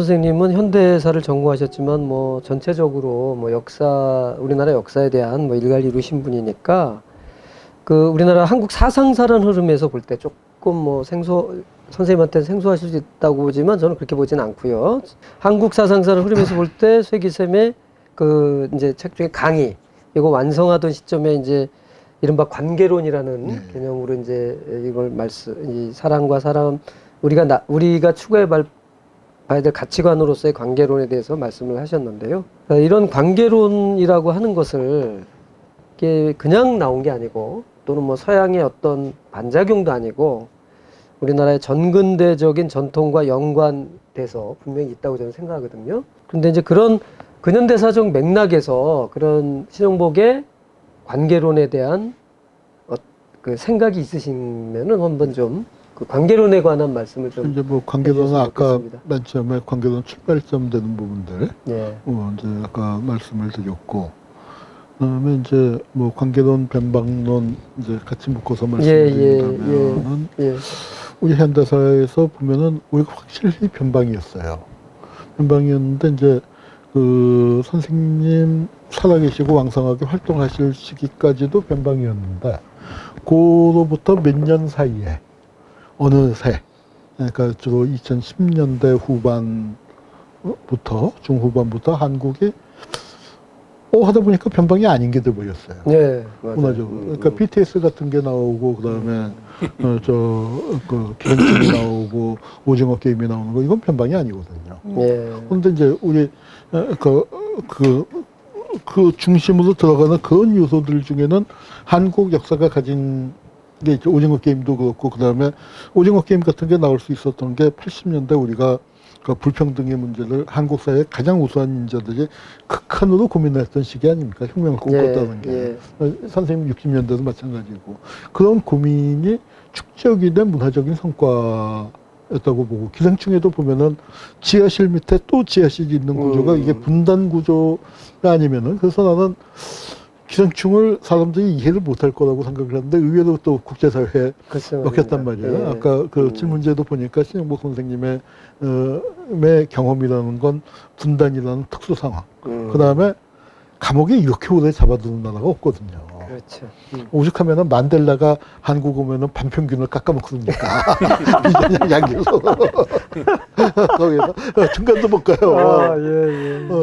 선생님은 현대사를 전공하셨지만 뭐 전체적으로 뭐 역사, 우리나라 역사에 대한 뭐 일가를 이루신 분이니까 그 우리나라 한국 사상사라는 흐름에서 볼 때 조금 뭐 선생님한테 생소하실 수 있다고 보지만 저는 그렇게 보진 않고요. 한국 사상사를 흐름에서 볼 때 쇠기쌤의 그 이제 책 중에 강의 이거 완성하던 시점에 이제 이른바 관계론이라는 개념으로 이제 이걸 이 사람과 사람 우리가 추구해 봐야 될 가치관으로서의 관계론에 대해서 말씀을 하셨는데요. 이런 관계론이라고 하는 것을 이게 그냥 나온 게 아니고 또는 뭐 서양의 어떤 반작용도 아니고 우리나라의 전근대적인 전통과 연관돼서 분명히 있다고 저는 생각하거든요. 그런데 이제 그런 근현대사적 맥락에서 그런 신영복의 관계론에 대한 그 생각이 있으시면은 한번 좀 그 관계론에 관한 말씀을 좀 이제 뭐 관계론은 아까 맨 처음에 관계론 출발점 되는 부분들 예. 이제 아까 말씀을 드렸고 그다음에 이제 뭐 관계론 변방론 이제 같이 묶어서 말씀드린다면은 우리 현대사에서 보면은 우리가 확실히 변방이었어요. 변방이었는데 이제 그 선생님 살아계시고 왕성하게 활동하실 시기까지도 변방이었는데 그로부터 몇 년 사이에 어느새 그러니까 주로 2010년대 후반부터 중후반부터 한국이 하다 보니까 변방이 아닌 게 돼버렸어요. 네, 문화적으로. 그러니까 BTS 같은 게 나오고 그다음에 그 기생충이 나오고 오징어 게임이 나오는 거 이건 변방이 아니거든요. 그런데 이제 우리 그 중심으로 들어가는 그런 요소들 중에는 한국 역사가 가진 게 있죠. 오징어 게임도 그렇고 그다음에 오징어 게임 같은 게 나올 수 있었던 게 80년대 우리가 그 불평등의 문제를 한국 사회의 가장 우수한 인자들이 극한으로 고민했던 시기 아닙니까? 혁명을 꿈꿨다는 게. 선생님 60년대도 마찬가지고. 그런 고민이 축적이 된 문화적인 성과였다고 보고 기생충에도 보면은 지하실 밑에 또 지하실이 있는 구조가 이게 분단 구조가 아니면은 그래서 나는 기생충을 사람들이 이해를 못할 거라고 생각을 했는데 의외로 또 국제사회에 먹혔단 말이에요. 아까 그 질문제도 보니까 신영복 선생님의 경험이라는 건 분단이라는 특수 상황. 그 다음에 감옥에 이렇게 오래 잡아두는 나라가 없거든요. 그렇죠. 오죽하면은 만델라가 한국 오면은 반평균을 깎아먹으니까. 양기소. 거기서 중간도 못 가요.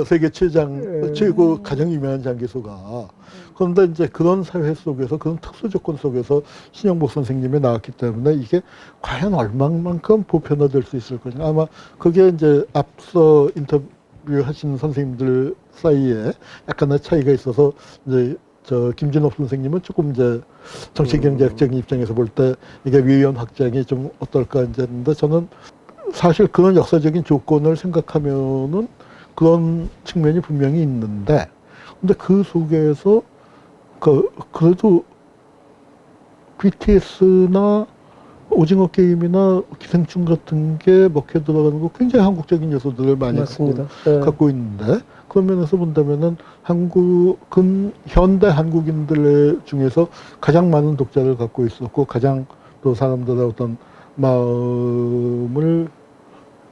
세계 최고 가장 유명한 장기소가. 그런데 이제 그런 사회 속에서 그런 특수 조건 속에서 신영복 선생님이 나왔기 때문에 이게 과연 얼마만큼 보편화될 수 있을 것인가. 아마 그게 이제 앞서 인터뷰하신 선생님들 사이에 약간의 차이가 있어서 이제 김진업 선생님은 조금 이제 정치경제학적인 입장에서 볼 때 이게 위원 확장이 좀 어떨까 이제 했는데 저는 사실 그런 역사적인 조건을 생각하면은 그런 측면이 분명히 있는데 근데 그 속에서 그래도 BTS나 오징어 게임이나 기생충 같은 게 먹혀 들어가는 거 굉장히 한국적인 요소들을 많이 갖고 있는데 그런 면에서 본다면은 현대 한국인들 중에서 가장 많은 독자를 갖고 있었고 가장 또 사람들의 어떤 마음을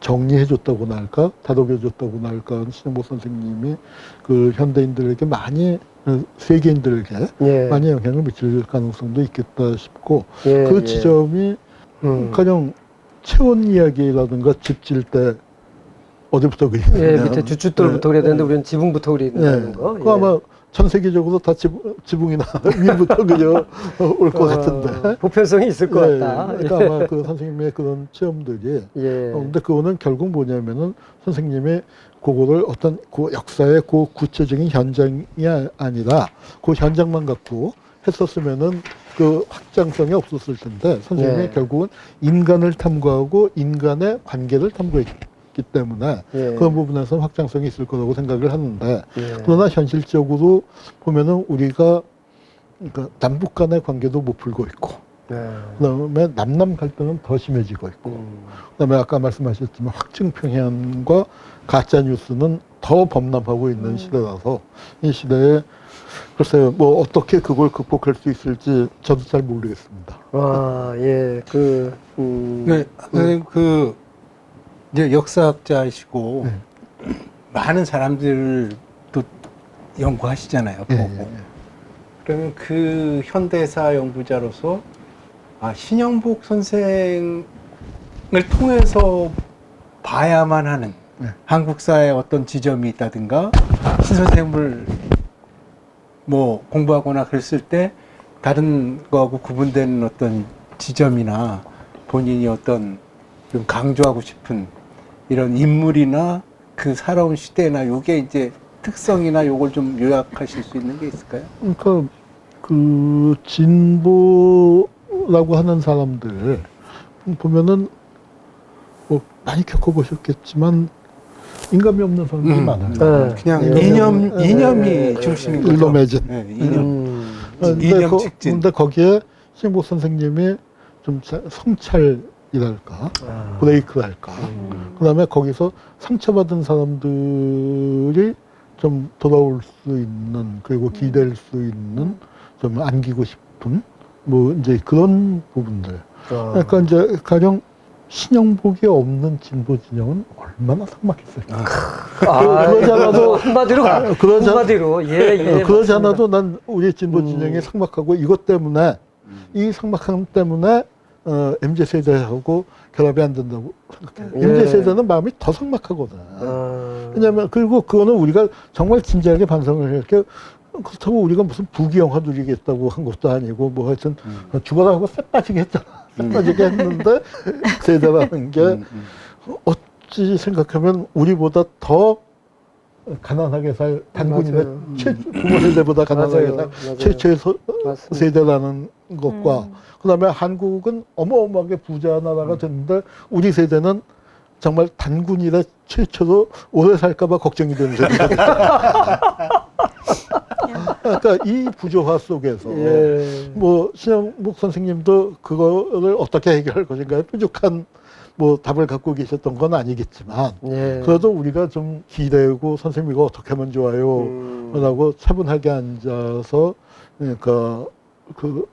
정리해줬다고나 할까 다독여줬다고나 할까 신영복 선생님이 그 현대인들에게 많이 세계인들에게 많이 영향을 미칠 가능성도 있겠다 싶고 그 지점이 가령 체온 이야기라든가 집 질 때 어디부터 그리냐면 밑에 주춧돌부터 그려야 되는데 우리는 지붕부터 그린다는 거. 그 아마 전 세계적으로 다 지붕이나 위부터 그려 올 것 같은데 보편성이 있을 것 같다. 그러니까 아마 그 선생님의 그런 체험들이 근데 그거는 결국 뭐냐면은 선생님이 그거를 어떤 그 역사의 그 구체적인 현장이 아니라 그 현장만 갖고 했었으면은 그 확장성이 없었을 텐데 선생님이 결국은 인간을 탐구하고 인간의 관계를 탐구했기 때문에 그런 부분에서 확장성이 있을 거라고 생각을 하는데 그러나 현실적으로 보면은 우리가 그러니까 남북 간의 관계도 못 풀고 있고 그다음에 남남 갈등은 더 심해지고 있고 그다음에 아까 말씀하셨지만 확증평양과 가짜뉴스는 더 범람하고 있는 시대라서 이 시대에 글쎄요 뭐 어떻게 그걸 극복할 수 있을지 저도 잘 모르겠습니다. 와, 예, 네, 선생님 이제 역사학자이시고 많은 사람들을 또 연구하시잖아요. 예, 보고. 예, 예. 그러면 그 현대사 연구자로서 신영복 선생을 통해서 봐야만 하는 네. 한국사의 어떤 지점이 있다든가 신 선생님을 뭐 공부하거나 그랬을 때 다른 거하고 구분되는 어떤 지점이나 본인이 어떤 좀 강조하고 싶은 이런 인물이나 그 살아온 시대나 요게 이제 특성이나 요걸 좀 요약하실 수 있는 게 있을까요? 그러니까 그 진보라고 하는 사람들 보면은 뭐 많이 겪어보셨겠지만 인감이 없는 사람들이 많아요. 네. 그냥 네. 이념이 네. 중심인 거죠. 일로매진. 네, 이념. 근데, 이념 직진. 근데 거기에 신복 선생님이 좀 성찰이랄까, 아. 브레이크랄까. 그다음에 거기서 상처받은 사람들이 좀 돌아올 수 있는, 그리고 기댈 수 있는, 좀 안기고 싶은 뭐 이제 그런 부분들. 그러니까 이제 가령 신영복이 없는 진보 진영은 얼마나 삭막했을까. 그러지 않아도 한마디로 그러지 않- 한마디로 예. 그러지 맞습니다. 않아도 난 우리 진보 진영이 삭막하고 이것 때문에 이 삭막함 때문에 MZ 세대하고 결합이 안 된다고 생각해요. 예. MZ 세대는 마음이 더 삭막하거든. 아. 왜냐면 그리고 그거는 우리가 정말 진지하게 반성을 해야 할 게 그렇다고 우리가 무슨 부귀영화 누리겠다고 한 것도 아니고 뭐 하여튼 죽어라 하고 쎄 빠지게 했잖아. 쎄 빠지게 했는데 세대라는 게 어찌 생각하면 우리보다 더 가난하게 살 단군이나 맞아요. 부모 세대보다 가난하게 맞아요. 살 맞아요. 최초의 맞습니다. 세대라는 것과 그다음에 한국은 어마어마하게 부자 나라가 됐는데 우리 세대는 정말 단군이라 최초로 오래 살까봐 걱정이 되는 세대가 그러니까 이 부조화 속에서 예. 뭐 신영복 선생님도 그거를 어떻게 해결할 것인가에 뾰족한 뭐 답을 갖고 계셨던 건 아니겠지만 예. 그래도 우리가 좀 기대고 선생님 이거 어떻게 하면 좋아요 라고 차분하게 앉아서 그러니까 그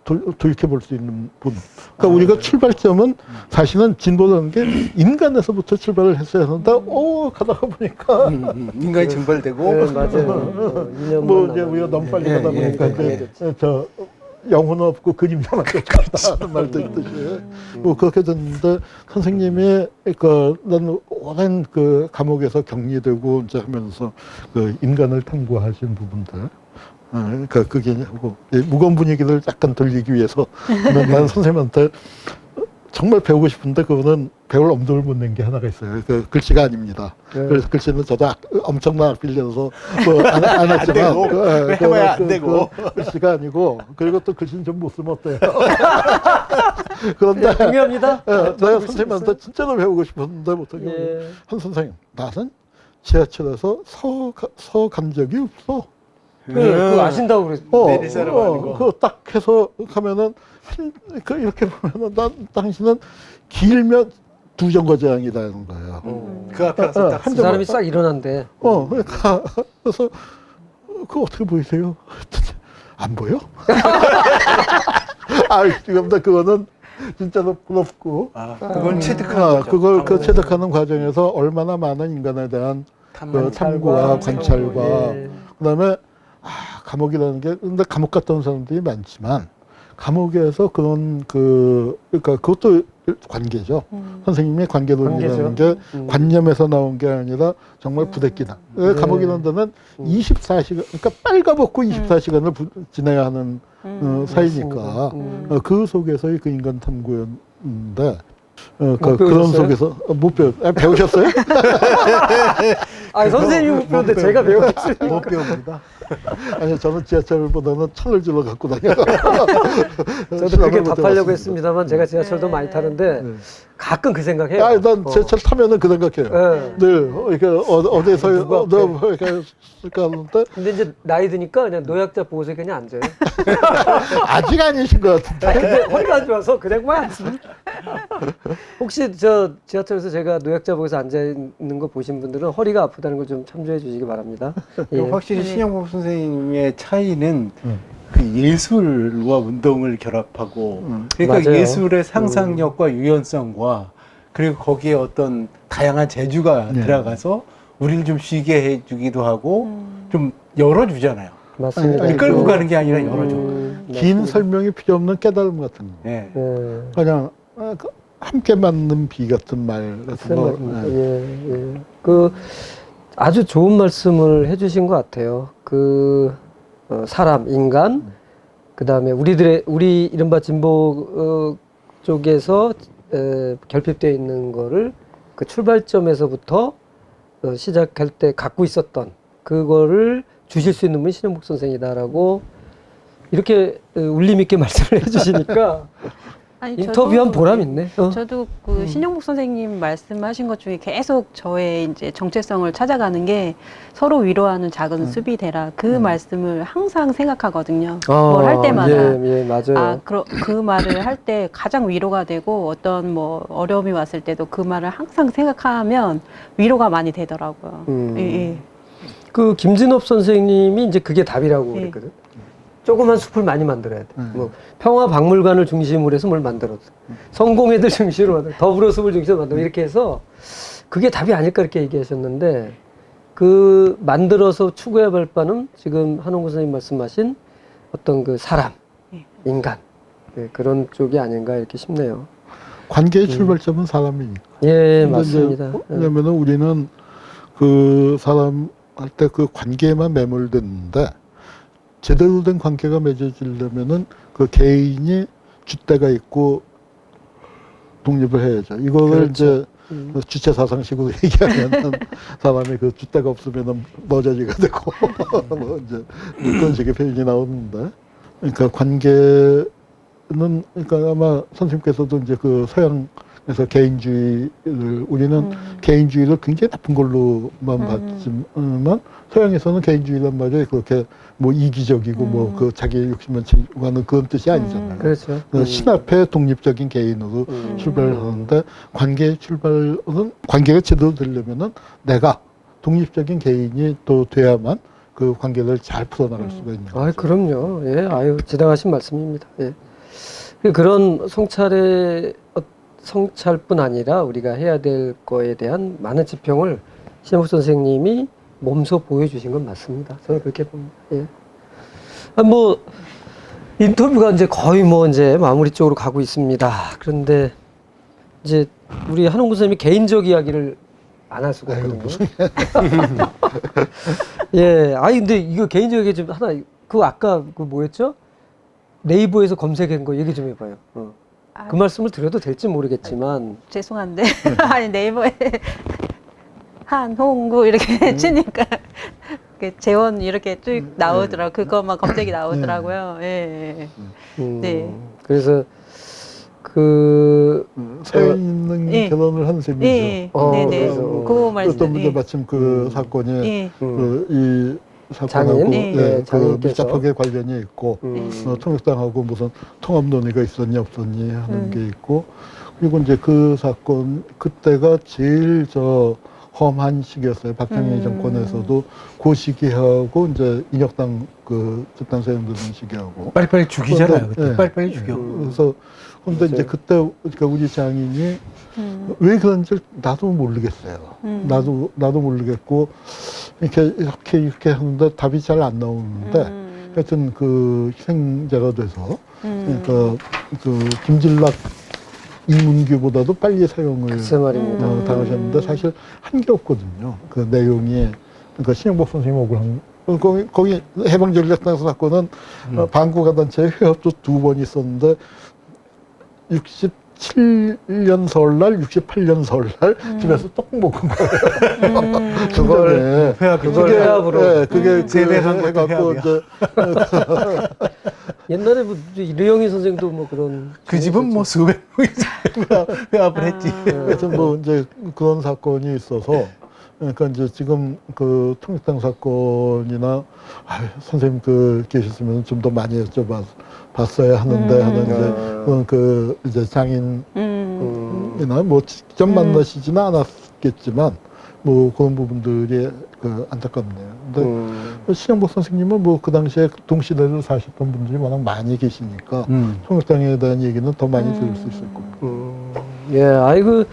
돌이켜볼 수 있는 분. 그러니까 우리가 출발점은 사실은 진보라는 게 인간에서부터 출발을 했어야 하는데 가다가 보니까 인간이 증발되고 예, 맞아요. 뭐 이제 우리가 너무 빨리 가다 보니까 이제 저 영혼은 없고 그림자만 쫓아갔다 하는 말도 있듯이 뭐 그렇게 됐는데 선생님이 그러니까 나는 오랜 그 감옥에서 격리되고 이제 하면서 그 인간을 탐구하신 부분들 그러니까 그게 하고 무거운 분위기를 약간 돌리기 위해서 나는 선생님한테 정말 배우고 싶은데 그거는 배울 엄두를 못 낸 게 하나가 있어요. 그 글씨가 아닙니다. 네. 그래서 글씨는 저도 엄청난 악빌려서 뭐안 했지만 해봐야 안 되고. 글씨가 아니고 그리고 또 글씨는 좀 못 쓰면 어때요? 그런데 동의합니다. 내가 선생님한테 진짜로 배우고 싶었는데 못하게 예. 한 선생님 나는 지하철에서 서 간 적이 없어. 그거 아신다고 그랬어요. 내릴 사람 아니고. 그거 딱 해서 가면은 이렇게 보면은 당신은 길면 2정거장이라는 거예요. 그 앞에 가서 딱 한 그 사람이 싹 일어난대. 그러니까 그래서 그거 어떻게 보이세요? 안 보여? 지금 다 그거는 진짜로 부럽고. 그건 체득하는 거죠. 그걸 그 체득하는 과정에서 얼마나 많은 인간에 대한 그 탐구와 관찰과 예. 그다음에 감옥이라는 게 근데 감옥 갔다 온 사람들이 많지만 감옥에서 그런 그러니까 그것도 관계죠. 선생님의 관계론이라는 게 관념에서 나온 게 아니라 정말 부대끼다. 감옥이라는 데는 24시간 그러니까 빨가벗고 24시간을 지내야 하는 사이니까 그 속에서의 그 인간 탐구였는데 그런 속에서 못 배우셨어요? 선생님이 못 배우는데 제가 배웠겠습니까? 못 배웁니다. 아니 저는 지하철보다는 차를 질러 갖고 다녀요. 저도 그렇게 답하려고 했습니다만 제가 지하철도 많이 타는데 가끔 그 생각해요. 난 지하철 타면은 그 생각해요. 네. 늘 이렇게 어디서 누구 앞에. 이렇게 쓸까 하는데 근데 이제 나이 드니까 그냥 노약자 보고서 그냥 앉아요. 아직 아니신 것 같은데. 근데 허리가 안 좋아서 그냥만 앉습니다. 혹시 저 지하철에서 제가 노약자 보고서 앉아 있는 거 보신 분들은 허리가 아프다는 걸 좀 참조해 주시기 바랍니다. 예. 확실히 신영복 선생님의 차이는 그 예술과 운동을 결합하고 그러니까 맞아요. 예술의 상상력과 유연성과 그리고 거기에 어떤 다양한 재주가 네. 들어가서 우리를 좀 쉬게 해주기도 하고 좀 열어주잖아요. 맞습니다. 아니, 끌고 그- 가는 게 아니라 열어줘. 긴 맞습니다. 설명이 필요 없는 깨달음 같은 거. 예. 예. 그냥 함께 맞는 비 같은 말 같은 거. 생각입니다. 예, 예. 그 아주 좋은 말씀을 해주신 것 같아요. 그 사람, 인간, 그 다음에 우리 이른바 진보 쪽에서 결핍되어 있는 거를 그 출발점에서부터 시작할 때 갖고 있었던 그거를 주실 수 있는 분이 신영복 선생이다라고 이렇게 울림 있게 말씀을 해주시니까 아니, 인터뷰한 보람 있네. 저도 그 신영복 선생님 말씀하신 것 중에 계속 저의 이제 정체성을 찾아가는 게 서로 위로하는 작은 숲이 되라 그 말씀을 항상 생각하거든요. 뭘 할 때마다. 예, 맞아요. 그 말을 할 때 가장 위로가 되고 어떤 뭐 어려움이 왔을 때도 그 말을 항상 생각하면 위로가 많이 되더라고요. 예, 예. 그 김진업 선생님이 이제 그게 답이라고 예. 그랬거든. 조그만 숲을 많이 만들어야 돼. 뭐 평화박물관을 중심으로 해서 뭘 만들었어. 성공회들 중심으로 만들어. 더불어숲을 중심으로 만들어. 이렇게 해서 그게 답이 아닐까 이렇게 얘기하셨는데 그 만들어서 추구해야 할 바는 지금 한홍구 선생님 말씀하신 어떤 그 사람, 인간 그런 쪽이 아닌가 이렇게 싶네요. 관계의 출발점은 사람이니까. 예, 근데 맞습니다. 이제 왜냐면은 우리는 그 사람 할 때 그 관계에만 매몰됐는데 제대로 된 관계가 맺어지려면은 그 개인이 줏대가 있고 독립을 해야죠. 이거를 그렇죠. 이제 주체 사상식으로 얘기하면은 사람이 그 줏대가 없으면은 머저리가 되고 뭐 이제 그런 식의 표현이 나오는데, 그러니까 관계는 그러니까 아마 선생님께서도 이제 그 서양에서 개인주의를 우리는 개인주의를 굉장히 나쁜 걸로만 봤지만 서양에서는 개인주의란 말이 그렇게 뭐 이기적이고 뭐 그 자기 욕심만 채우는 그런 뜻이 아니잖아요. 그렇죠. 신 앞에 독립적인 개인으로 출발을 하는데 관계의 출발은 관계가 제대로 되려면은 내가 독립적인 개인이 또 돼야만 그 관계를 잘 풀어나갈 수가 있는 거죠. 아, 그럼요. 예, 아유, 지당하신 말씀입니다. 예. 그런 성찰뿐 아니라 우리가 해야 될 거에 대한 많은 지평을 신영복 선생님이 몸소 보여주신 건 맞습니다. 저는 그렇게 봅니다. 예. 뭐 인터뷰가 이제 거의 뭐 이제 마무리 쪽으로 가고 있습니다. 그런데 이제 우리 한홍구 선생님이 개인적 이야기를 안 할 수가 없거든요. 예, 아니 근데 이거 개인적 얘기 좀 하나 그 아까 그 뭐였죠? 네이버에서 검색한 거 얘기 좀 해봐요. 그 말씀을 드려도 될지 모르겠지만 죄송한데 아니 네이버에 한홍구 이렇게 치니까 재원 이렇게 쭉 나오더라고. 그것만 검색이 나오더라고요. 예. 네. 그래서 그 사연 있는 예. 결혼을 한 셈이죠. 예. 네네. 그래서 그거 말씀. 또 문제 마침 그 사건이 예. 이 사건하고 장인? 예. 그 장인께서. 밀접하게 관련이 있고 통일당하고 무슨 통합 논의가 있었니 없었니 하는 게 있고, 그리고 이제 그 사건 그때가 제일 험한 시기였어요. 박정희 정권에서도 그 시기하고 이제 인혁당 그 집단 세움 드는 시기하고 빨리빨리 죽이잖아요. 그때 네. 빨리빨리 죽여. 그래서 근데 이제 그때 그러니까 우리 장인이 왜 그런지 나도 모르겠어요. 나도 모르겠고 이렇게 하는데 답이 잘 안 나오는데 하여튼 그 희생자가 돼서 그러니까 그 김진락 이문규보다도 빨리 사용을 글쎄 말입니다. 당하셨는데 사실 한 게 없거든요. 그 내용이 그러니까 신영복 선생님 억울한 거기 해방전략당 사건은 반국가 단체 회합도 2번 있었는데 67년 설날, 68년 설날 집에서 떡국 먹은 거예요. 그걸 회합으로. 네, 그게 세배한 것도 해갖고 회합이야. 이제 옛날에 뭐 류영희 선생도 뭐 그런 그 집은 뭐 수백 명이 회합을 했지. 하여튼 뭐 이제 그런 사건이 있어서 그러니까 이제 지금 그 통일당 사건이나 선생님 그 계셨으면 좀 더 많이 여쭤봤어야 하는데 하는 이제 그 이제 장인이나 뭐 직접 만나시지는 않았겠지만 뭐 그런 부분들이 그 안타깝네요. 근데 신영복 선생님은 뭐 그 당시에 동시대를 사셨던 분들이 워낙 많이 계시니까 통일당에 대한 얘기는 더 많이 들을 수 있을 겁니다. 예, 아이고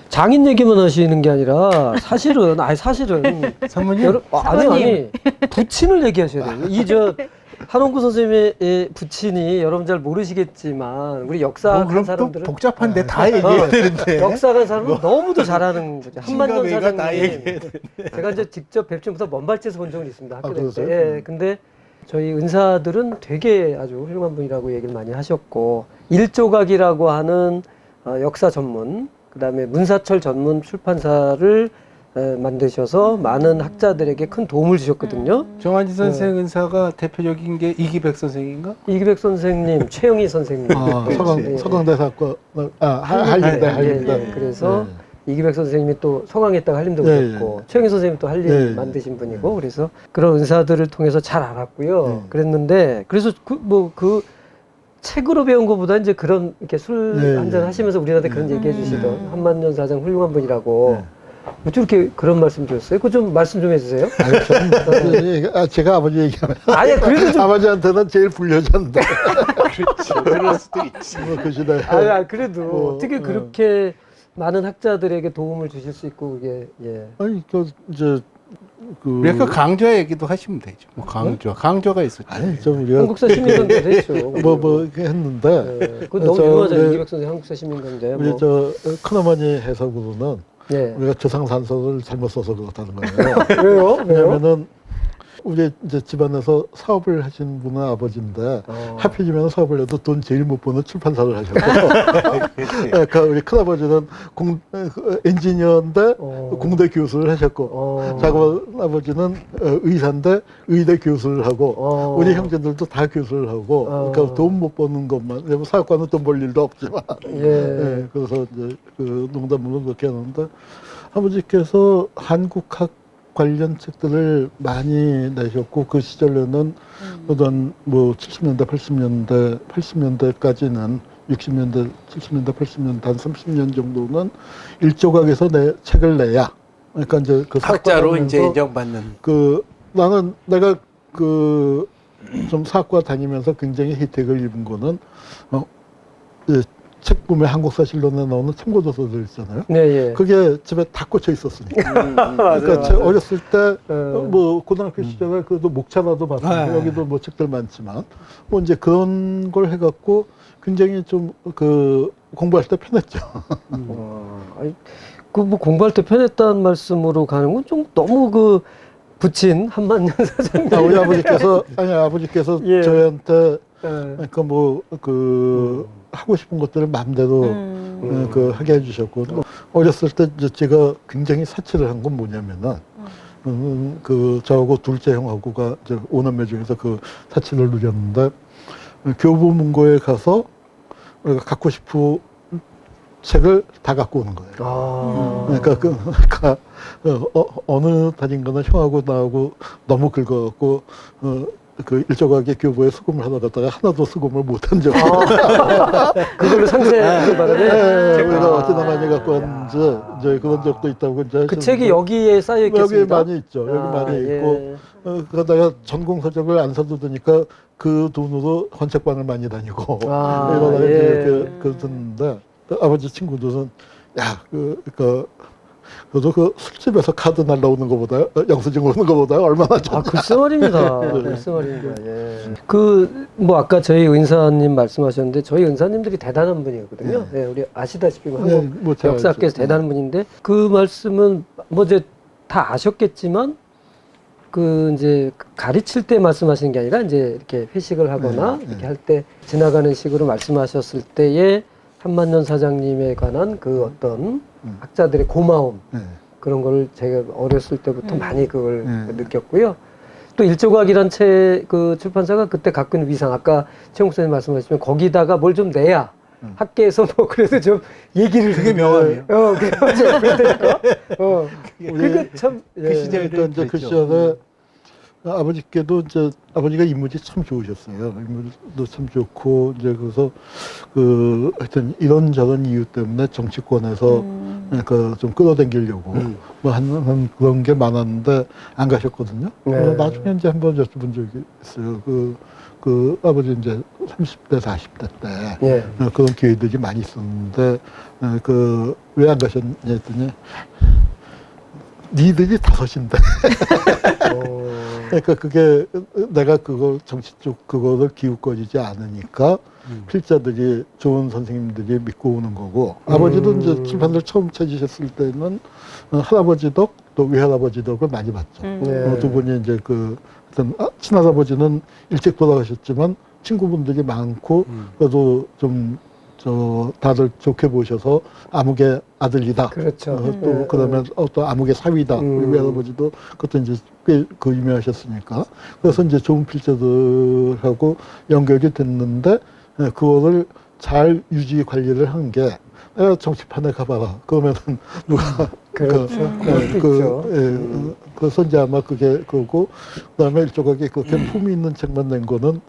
장인 얘기만 하시는 게 아니라 사실은 사모님? 아니 부친을 얘기하셔야 돼요. 이 저 한홍구 선생님의 부친이 여러분 잘 모르시겠지만 우리 역사 그럼 또 사람들은 복잡한데 다 얘기해야 되는데. 역사관 사람은 너무도 잘하는 거죠. 한만년 친가매가 다 사장님. 얘기해야 되는데. 제가 이제 직접 뵙지부터 먼발치에서 본 적은 있습니다. 학교 다닐 때. 그러세요? 예, 근데 저희 은사들은 되게 아주 훌륭한 분이라고 얘기를 많이 하셨고 일조각이라고 하는 역사 전문, 그다음에 문사철 전문 출판사를 만드셔서 많은 학자들에게 큰 도움을 주셨거든요. 정한지 선생 은사가 대표적인 게 이기백 선생인가? 이기백 선생님, 최영희 선생님. 서강대사과 한림대. 예. 그래서 이기백 선생님이 또 서강했다가 한림대 오셨고 최영희 선생님이 또 한림 만드신 분이고 그래서 그런 은사들을 통해서 잘 알았고요. 그랬는데 그래서 그 책으로 배운 것보다 이제 그런 이렇게 술 한잔 하시면서 우리한테 그런 얘기해 주시던 한만년 사장 훌륭한 분이라고. 어떻게 이렇게 그런 말씀 드렸어요? 그거 좀 말씀 좀 해주세요. 제가 아버지 얘기하면. 아니, 그래도 좀. 아버지한테는 제일 불려졌는데. 그렇죠. 그럴 수도 있지. 그 시대에. 그래도 어떻게 그렇게 많은 학자들에게 도움을 주실 수 있고 그게 아니 우리가 강조 얘기도 하시면 되죠. 뭐 강조가 있었죠. 아니 좀 우리가 한국사 시민강좌도 했죠. 이렇게 했는데. 그거 너무 유명하잖아요. 이기백 선생 한국사 시민강좌. 우리 큰어머니 해석으로는 예. 우리가 저상산서를 잘못 써서 그렇다는 거예요. 왜요? 왜냐면은 우리 이제 집안에서 사업을 하신 분은 아버지인데 하필이면 사업을 해도 돈 제일 못 버는 출판사를 하셨고 그러니까 우리 큰아버지는 엔지니어인데 공대 교수를 하셨고 작은 아버지는 의사인데 의대 교수를 하고 우리 형제들도 다 교수를 하고 그러니까 돈 못 버는 것만 사업가는 돈 벌 일도 없지만 그래서 이제 그 농담으로 그렇게 하는데 아버지께서 한국학 관련 책들을 많이 내셨고 그 시절에는 어떤 뭐 70년대, 80년대까지는 60년대, 70년대, 80년대 한 30년 정도는 일조각에서 책을 내야 그러니까 이제 그 학자로 이제 인정받는. 나는 내가 좀 사학과 다니면서 굉장히 혜택을 입은 거는 책 보면 한국사실론에 나오는 참고도서들 있잖아요. 네, 그게 집에 다 꽂혀 있었으니까. 그러니까 어렸을 때 뭐 고등학교 시절에 그래도 목차라도 봤어요. 여기도 뭐 책들 많지만 뭐 이제 그런 걸 해갖고 굉장히 좀 공부할 때 편했죠. 뭐 공부할 때 편했다는 말씀으로 가는 건 좀 너무 부친 한만년 사장님. 우리 아버지께서 저희한테 그러니까 하고 싶은 것들을 마음대로 하게 해주셨고 어렸을 때 제가 굉장히 사치를 한 건 뭐냐면은 저하고 둘째 형하고가 이제 오남매 중에서 그 사치를 누렸는데 교보문고에 가서 우리가 갖고 싶은 책을 다 갖고 오는 거예요. 그러니까 어느 달인가는 형하고 나하고 너무 긁어갖고 일조각의 교보에 수금을 하나 갖다가 하나도 수금을 못한 적이 그걸로 상세히 말하네. 우리가 어찌나 많이 갖고 왔는지 이제 그런 적도 있다고 이제 그 책이 여기에 쌓여 있겠습니다. 여기 많이 있죠. 여기 많이 있고 그러다가 전공서적을 안 사도 되니까 그 돈으로 헌책방을 많이 다니고 이러다가 이렇게 듣는데 아버지 친구들은 그래도 술집에서 카드 날라오는 것보다 영수증 오는 것보다 얼마나 좋나. 글쎄 말입니다. 글쎄 말입니다. 뭐 아까 저희 은사님 말씀하셨는데 저희 은사님들이 대단한 분이거든요. 우리 아시다시피 한국 역사학계에서 대단한 분인데 그 말씀은 뭐 이제 다 아셨겠지만 이제 가르칠 때 말씀하시는 게 아니라 이제 이렇게 회식을 하거나 이렇게 할 때 지나가는 식으로 말씀하셨을 때에 한만년 사장님에 관한 어떤 학자들의 고마움 그런 걸 제가 어렸을 때부터 많이 그걸 느꼈고요. 또 일조각이란 출판사가 그때 갖고 있는 위상 아까 최홍 선생님 말씀하시면 거기다가 뭘 좀 내야 학계에서 뭐 그래도 좀 얘기를 그게 명함이에요. 그러니까 그게 참 그 시절에 이제 그 시절에 아버지께도 이제 아버지가 인물이 참 좋으셨어요. 인물도 참 좋고 이제 그래서 하여튼 이런저런 이유 때문에 정치권에서 좀 끌어당기려고 뭐 하는 그런 게 많았는데 안 가셨거든요. 나중에 이제 한번 여쭤본 적이 있어요. 그 아버지 이제 30대, 40대 때 예. 그런 기회들이 많이 있었는데 그 왜 안 가셨냐 했더니 니들이 다섯인데 그러니까 그게 내가 그거 정치 쪽 그거를 기웃거리지 않으니까 필자들이 좋은 선생님들이 믿고 오는 거고 아버지도 이제 출판사를 처음 찾으셨을 때는 할아버지 덕 또 외할아버지 덕을 많이 봤죠. 네. 두 분이 이제 그 어떤 친할아버지는 일찍 돌아가셨지만 친구분들이 많고 그래도 좀 저 다들 좋게 보셔서 암흑의 아들이다. 그렇죠. 또 그러면 또 암흑의 사위다. 우리 외할아버지도 그것도 이제 꽤 그 유명하셨으니까. 그래서 이제 좋은 필자들하고 연결이 됐는데 그거를 잘 유지 관리를 한 게 내가 정치판에 가봐라. 그러면은 누가 그렇죠. 그렇죠. 그래서 이제 아마 그게 그거고 그다음에 일조각에 그렇게 품위 있는 책만 낸 거는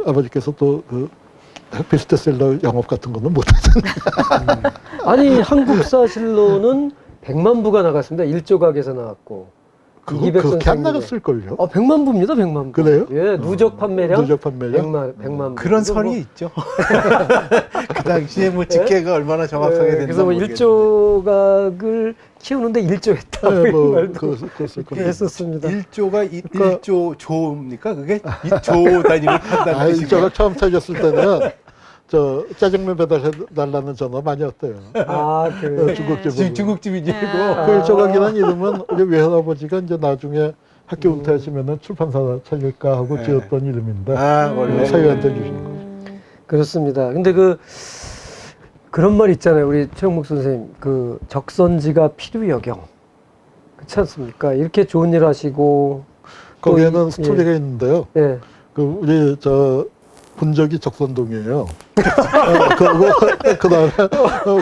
아버지께서 또 그 베스트셀러 영업 같은 거는 못하잖아요. 아니 한국사실로는 100만 부가 나갔습니다. 일조각에서 나왔고. 이기백 그렇게 안 선생님의- 나갔을걸요. 100만 부입니다. 100만 부. 그래요? 예, 누적 판매량 누적 판매량? 100만 부. 그런 그래서 설이 뭐, 있죠. 그 당시에 뭐 집계가 얼마나 정확하게 됐나 그래서 뭐 모르겠는데. 일조각을 키우는데 일조했다. 뭐 이런 뭐 말도 그랬을 거예요. 했었습니다. 1조가 그러니까- 1조 조입니까? 그게 2조 단위로 판단하는 제가 처음 찾았을 때는 저 짜장면 배달해 달라는 전화 많이 왔대요. 아, 그 중국집. 중국집이지. 아. 그 일조각이라는 이름은 우리 외할아버지가 이제 나중에 학교 은퇴하시면은 출판사 차릴까 하고 네. 지었던 이름인데 아, 원래. 사유한테 주신 거죠. 그렇습니다. 근데 그런 말 있잖아요. 우리 최영목 선생님. 그 적선지가 필요여경. 그렇지 않습니까? 이렇게 좋은 일 하시고 또 거기에는 이- 스토리가 있는데요. 예. 그 우리 저 본적이 적선동이에요. 그다음에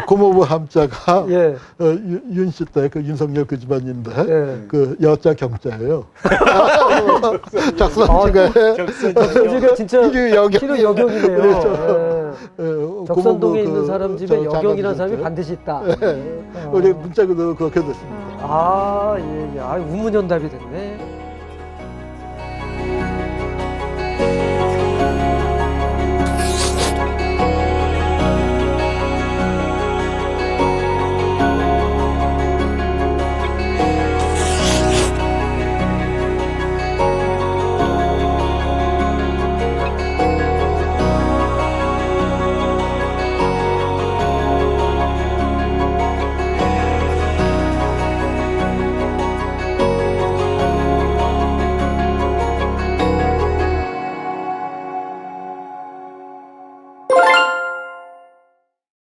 고모부 함자가 예. 윤씨 때 그 윤석열 그 집안인데 예. 그 여자 경자예요. 적선지가 적선지가 진짜 필요여경. 필요여경이네요. 그렇죠. 예. 적선동에 있는 사람 집에 저 여경이라는 작아질 사람이 때. 반드시 있다. 우리 문자 그대로 그렇게 됐습니다. 아, 예, 예. 아, 우문현답이 됐네.